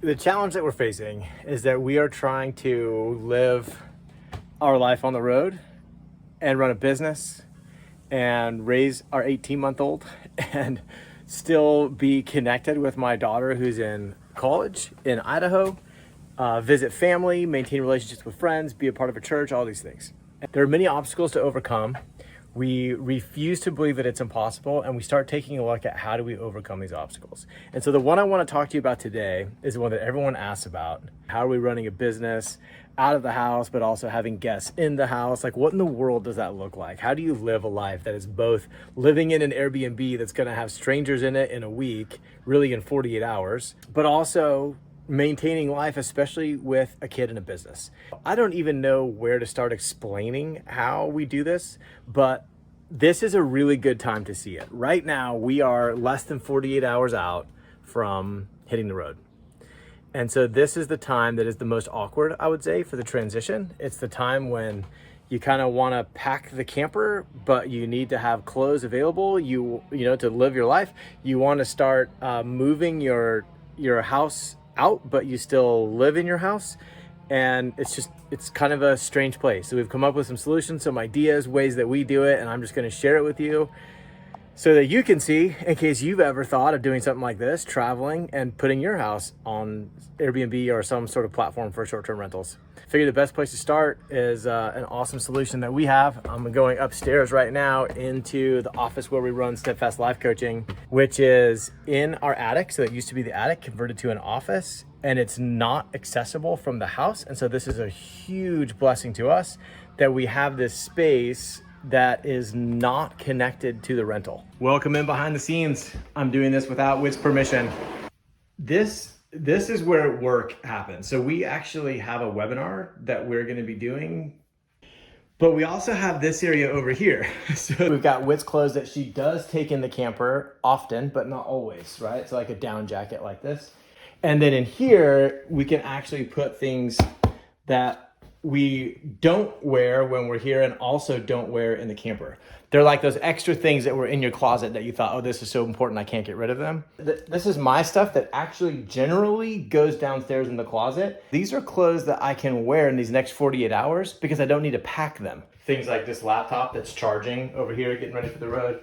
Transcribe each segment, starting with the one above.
The challenge that we're facing is that we are trying to live our life on the road and run a business and raise our 18-month-old and still be connected with my daughter who's in college in Idaho, visit family, maintain relationships with friends, be a part of a church, all these things. There are many obstacles to overcome. We refuse to believe that it's impossible, and we start taking a look at how do we overcome these obstacles. And so the one I want to talk to you about today is the one that everyone asks about. How are we running a business out of the house, but also having guests in the house? Like, what in the world does that look like? How do you live a life that is both living in an Airbnb that's going to have strangers in it in a week, really in 48 hours, but also maintaining life, especially with a kid and a business? I don't even know where to start explaining how we do this, but this is a really good time to see it. Right now, we are less than 48 hours out from hitting the road. And so this is the time that is the most awkward, I would say, for the transition. It's the time when you kind of want to pack the camper, but you need to have clothes available, you know, to live your life. You want to start moving your house out, but you still live in your house. And it's kind of a strange place. So we've come up with some solutions, some ideas, ways that we do it, and I'm just going to share it with you so that you can see, in case you've ever thought of doing something like this, traveling and putting your house on Airbnb or some sort of platform for short-term rentals. I figure the best place to start is an awesome solution that we have. I'm going upstairs right now into the office where we run Steadfast Life Coaching, which is in our attic. So it used to be the attic converted to an office, and it's not accessible from the house. And so this is a huge blessing to us that we have this space that is not connected to the rental. Welcome in behind the scenes. I'm doing this without Whit's permission. This is where work happens. So we actually have a webinar that we're going to be doing, but we also have this area over here. So we've got Whit's clothes that she does take in the camper often, but not always, right? So like a down jacket like this. And then in here, we can actually put things that we don't wear when we're here and also don't wear in the camper. They're like those extra things that were in your closet that you thought, oh, this is so important, I can't get rid of them. This is my stuff that actually generally goes downstairs in the closet. These are clothes that I can wear in these next 48 hours because I don't need to pack them. Things like this laptop that's charging over here, getting ready for the road.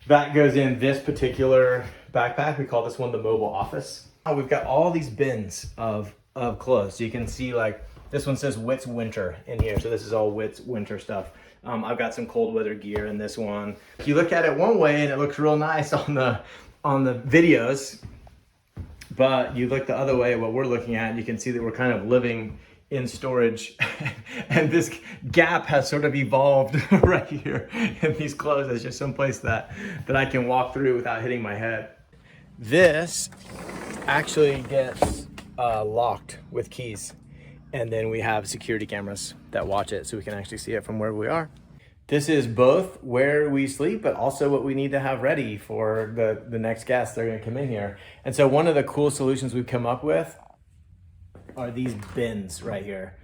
That goes in this particular backpack. We call this one the mobile office. We've got all these bins of clothes. So you can see, like, this one says Whit's Winter in here. So this is all Whit's winter stuff. I've got some cold weather gear in this one. You look at it one way and it looks real nice on the videos, but you look the other way, what we're looking at, you can see that we're kind of living in storage. And this gap has sort of evolved right here in these clothes. It's just someplace that I can walk through without hitting my head. This actually gets locked with keys. And then we have security cameras that watch it so we can actually see it from wherever we are. This is both where we sleep, but also what we need to have ready for the next guests that are gonna come in here. And so one of the cool solutions we've come up with are these bins right here.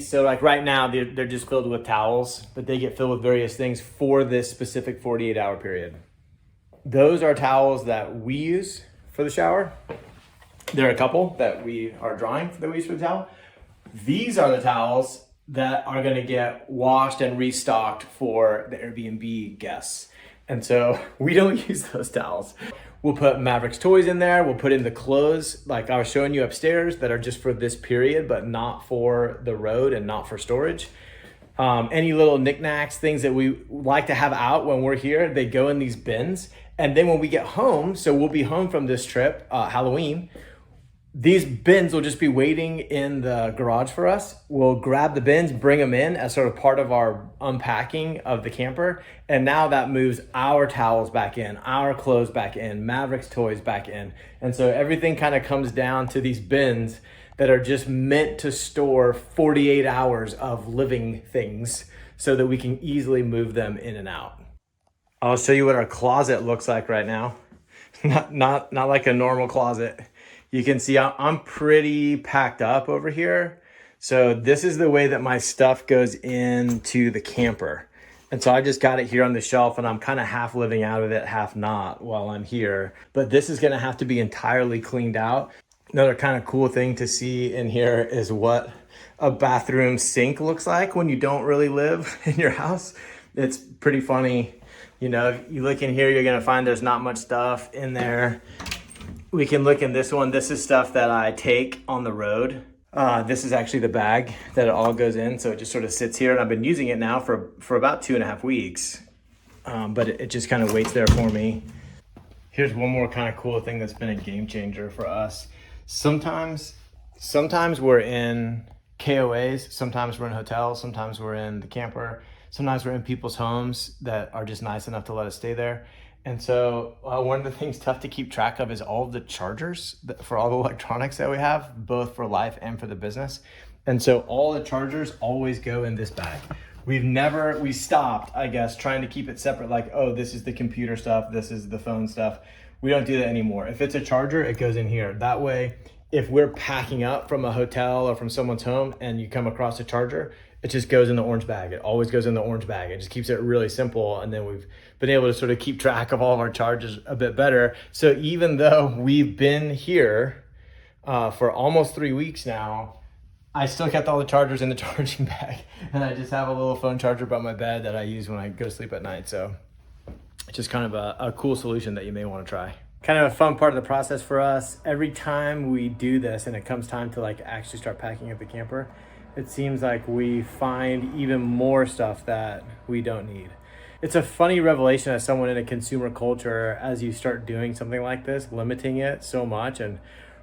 So like right now, they're just filled with towels, but they get filled with various things for this specific 48-hour period. Those are towels that we use for the shower. There are a couple that we are drying that we use for the towel. These are the towels that are going to get washed and restocked for the Airbnb guests. And so we don't use those towels. We'll put Maverick's toys in there. We'll put in the clothes like I was showing you upstairs that are just for this period, but not for the road and not for storage. Any little knickknacks, things that we like to have out when we're here, they go in these bins. And then when we get home, so we'll be home from this trip, Halloween, these bins will just be waiting in the garage for us. We'll grab the bins, bring them in as sort of part of our unpacking of the camper. And now that moves our towels back in, our clothes back in, Maverick's toys back in. And so everything kind of comes down to these bins that are just meant to store 48 hours of living things so that we can easily move them in and out. I'll show you what our closet looks like right now. Not like a normal closet. You can see I'm pretty packed up over here. So this is the way that my stuff goes into the camper. And so I just got it here on the shelf and I'm kind of half living out of it, half not while I'm here. But this is gonna have to be entirely cleaned out. Another kind of cool thing to see in here is what a bathroom sink looks like when you don't really live in your house. It's pretty funny. You know, if you look in here, you're gonna find there's not much stuff in there. We can look in this one. This is stuff that I take on the road. This is actually the bag that it all goes in. So it just sort of sits here, and I've been using it now for about 2.5 weeks. But it just kind of waits there for me. Here's one more kind of cool thing that's been a game changer for us. Sometimes we're in KOAs, sometimes we're in hotels, sometimes we're in the camper, sometimes we're in people's homes that are just nice enough to let us stay there. And so one of the things tough to keep track of is all of the chargers for all the electronics that we have, both for life and for the business. And so all the chargers always go in this bag. We stopped, I guess, trying to keep it separate, like, oh, this is the computer stuff, this is the phone stuff. We don't do that anymore. If it's a charger, it goes in here. That way, if we're packing up from a hotel or from someone's home and you come across a charger, it just goes in the orange bag. It always goes in the orange bag. It just keeps it really simple. And then we've been able to sort of keep track of all of our charges a bit better. So even though we've been here for almost 3 weeks now, I still kept all the chargers in the charging bag. And I just have a little phone charger by my bed that I use when I go to sleep at night. So it's just kind of a cool solution that you may want to try. Kind of a fun part of the process for us. Every time we do this and it comes time to like actually start packing up the camper, it seems like we find even more stuff that we don't need. It's a funny revelation as someone in a consumer culture as you start doing something like this, limiting it so much and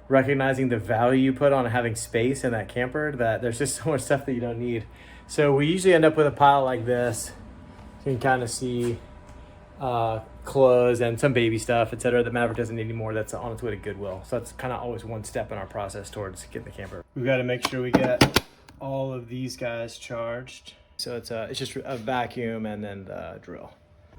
recognizing the value you put on having space in that camper, that there's just so much stuff that you don't need. So we usually end up with a pile like this. You can kind of see clothes and some baby stuff, etc. that Maverick doesn't need anymore. That's on its way to Goodwill. So that's kind of always one step in our process towards getting the camper. We've got to make sure we get all of these guys charged. So it's just a vacuum and then the drill.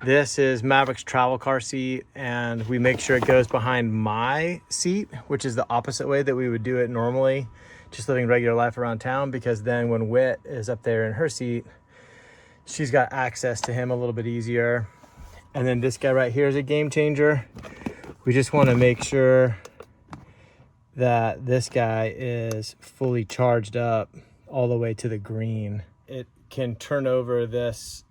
This is Maverick's travel car seat, and we make sure it goes behind my seat, which is the opposite way that we would do it normally, just living regular life around town, because then when Whit is up there in her seat, she's got access to him a little bit easier. And then this guy right here is a game changer. We just want to make sure that this guy is fully charged up all the way to the green. It can turn over this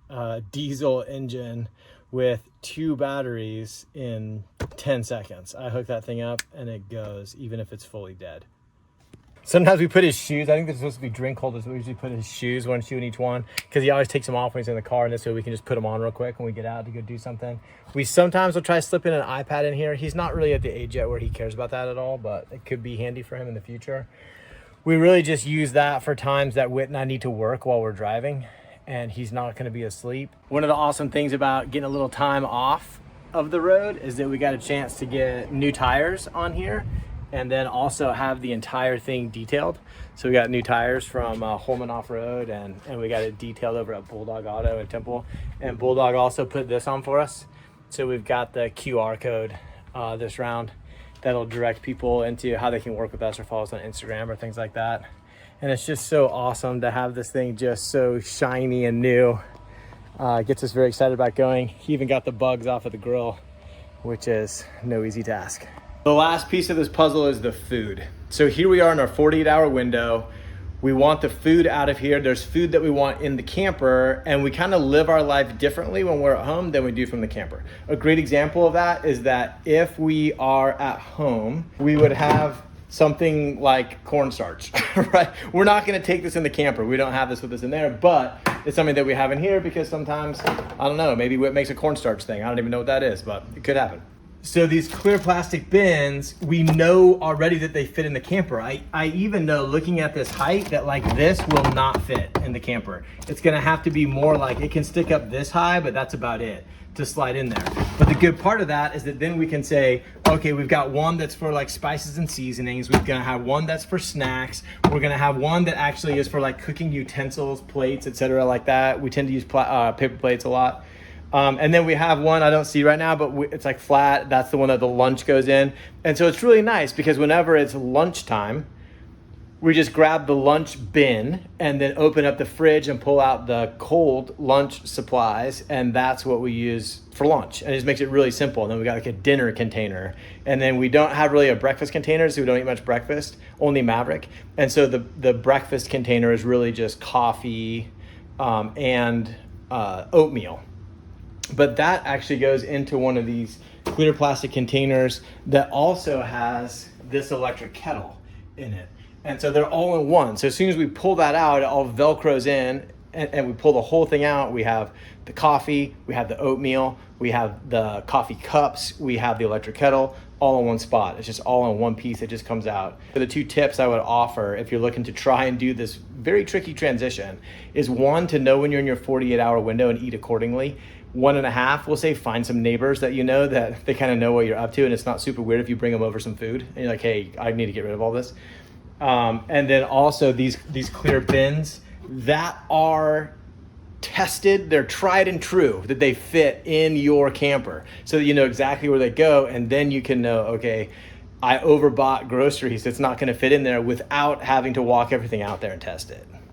diesel engine with 2 batteries in 10 seconds. I hook that thing up and it goes, even if it's fully dead. Sometimes we put his shoes, I think they're supposed to be drink holders, but we usually put his shoes, 1 shoe in each one, because he always takes them off when he's in the car, and this way we can just put them on real quick when we get out to go do something. We sometimes will try slipping an iPad in here. He's not really at the age yet where he cares about that at all, but it could be handy for him in the future. We really just use that for times that Whit and I need to work while we're driving, and he's not gonna be asleep. One of the awesome things about getting a little time off of the road is that we got a chance to get new tires on here, and then also have the entire thing detailed. So we got new tires from Holman Off-Road, and we got it detailed over at Bulldog Auto in Temple. And Bulldog also put this on for us. So we've got the QR code this round that'll direct people into how they can work with us or follow us on Instagram or things like that. And it's just so awesome to have this thing just so shiny and new. Gets us very excited about going. He even got the bugs off of the grill, which is no easy task. The last piece of this puzzle is the food. So here we are in our 48-hour window. We want the food out of here. There's food that we want in the camper, and we kind of live our life differently when we're at home than we do from the camper. A great example of that is that if we are at home, we would have something like cornstarch, right? We're not gonna take this in the camper. We don't have this with us in there, but it's something that we have in here because sometimes, I don't know, maybe Whit makes a cornstarch thing. I don't even know what that is, but it could happen. So these clear plastic bins, we know already that they fit in the camper. I even know, looking at this height, that like this will not fit in the camper. It's gonna have to be more like, it can stick up this high, but that's about it to slide in there. But the good part of that is that then we can say, okay, we've got one that's for like spices and seasonings. We're gonna have one that's for snacks. We're gonna have one that actually is for like cooking utensils, plates, etc. like that. We tend to use paper plates a lot. And then we have one I don't see right now, but it's like flat. That's the one that the lunch goes in. And so it's really nice because whenever it's lunchtime, we just grab the lunch bin and then open up the fridge and pull out the cold lunch supplies, and that's what we use for lunch. And it just makes it really simple. And then we got like a dinner container, and then we don't have really a breakfast container, so we don't eat much breakfast, only Maverick. And so the breakfast container is really just coffee and oatmeal. But that actually goes into one of these clear plastic containers that also has this electric kettle in it. And so they're all in one. So as soon as we pull that out, it all Velcros in, and we pull the whole thing out. We have the coffee, we have the oatmeal, we have the coffee cups, we have the electric kettle, all in one spot. It's just all in one piece. It just comes out. The two tips I would offer if you're looking to try and do this very tricky transition is, one, to know when you're in your 48-hour window and eat accordingly. 1.5, we'll say, find some neighbors that you know that they kind of know what you're up to, and it's not super weird if you bring them over some food and you're like, hey, I need to get rid of all this. And then also these clear bins that are tested, they're tried and true, that they fit in your camper so that you know exactly where they go. And then you can know, okay, I overbought groceries, it's not going to fit in there, without having to walk everything out there and test it.